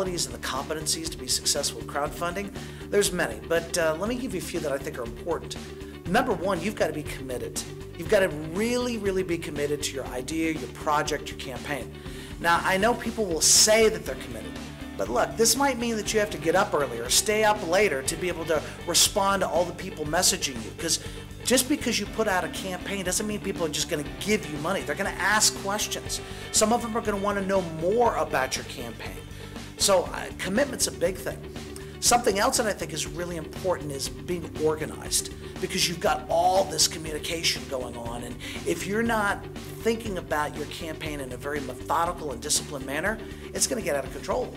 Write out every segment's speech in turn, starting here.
qualities and the competencies to be successful with crowdfunding? There's many, but let me give you a few that I think are important. Number one, you've got to be committed. You've got to really, really be committed to your idea, your project, your campaign. Now, I know people will say that they're committed, but look, this might mean that you have to get up earlier or stay up later to be able to respond to all the people messaging you, because just because you put out a campaign doesn't mean people are just going to give you money. They're going to ask questions. Some of them are going to want to know more about your campaign. So commitment's a big thing. Something else that I think is really important is being organized, because you've got all this communication going on, and if you're not thinking about your campaign in a very methodical and disciplined manner, it's going to get out of control.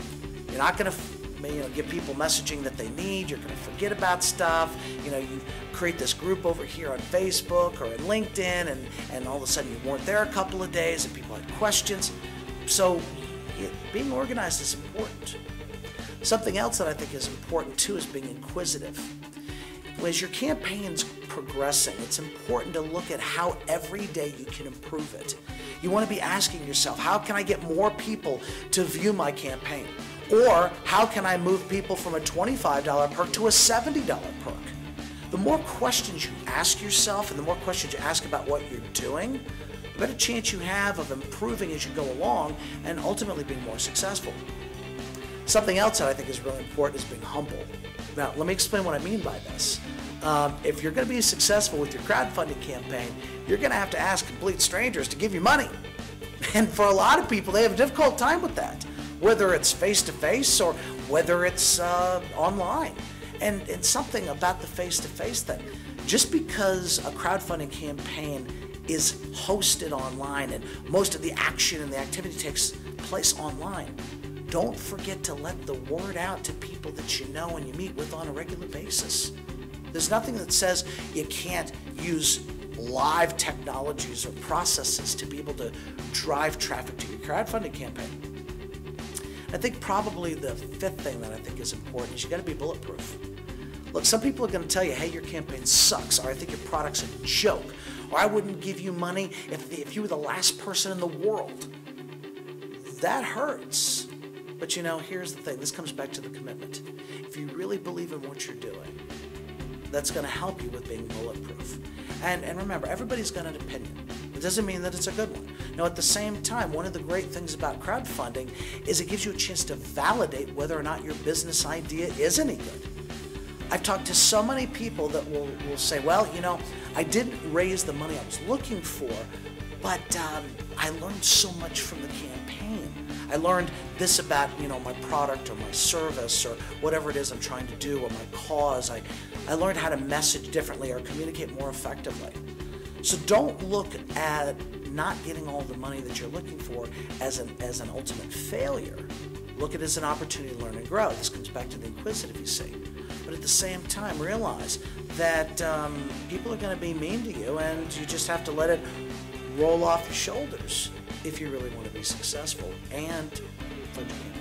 You're not going to give people messaging that they need. You're going to forget about stuff. You create this group over here on Facebook or in LinkedIn, and all of a sudden you weren't there a couple of days and people had questions. So being organized is important. Something else that I think is important too is being inquisitive. As your campaign's progressing, it's important to look at how every day you can improve it. You want to be asking yourself, how can I get more people to view my campaign? Or how can I move people from a $25 perk to a $70 perk? The more questions you ask yourself and the more questions you ask about what you're doing, the better chance you have of improving as you go along and ultimately being more successful. Something else that I think is really important is being humble. Now, let me explain what I mean by this. If you're going to be successful with your crowdfunding campaign, you're going to have to ask complete strangers to give you money. And for a lot of people, they have a difficult time with that, whether it's face-to-face or whether it's online. And something about the face-to-face thing, just because a crowdfunding campaign is hosted online and most of the action and the activity takes place online, don't forget to let the word out to people that you know and you meet with on a regular basis. There's nothing that says you can't use live technologies or processes to be able to drive traffic to your crowdfunding campaign. I think probably the fifth thing that I think is important is you got to be bulletproof. Look, some people are going to tell you, hey, your campaign sucks, or I think your product's a joke, or I wouldn't give you money if you were the last person in the world. That hurts. But here's the thing. This comes back to the commitment. If you really believe in what you're doing, that's going to help you with being bulletproof. And remember, everybody's got an opinion. It doesn't mean that it's a good one. Now, at the same time, one of the great things about crowdfunding is it gives you a chance to validate whether or not your business idea is any good. I've talked to so many people that will say, well, I didn't raise the money I was looking for, but I learned so much from the campaign. I learned this about, my product or my service or whatever it is I'm trying to do or my cause. I learned how to message differently or communicate more effectively. So don't look at not getting all the money that you're looking for as an ultimate failure. Look at it as an opportunity to learn and grow. This comes back to the inquisitive, you see. But at the same time, realize that people are going to be mean to you, and you just have to let it roll off your shoulders if you really want to be successful and fund your campaign.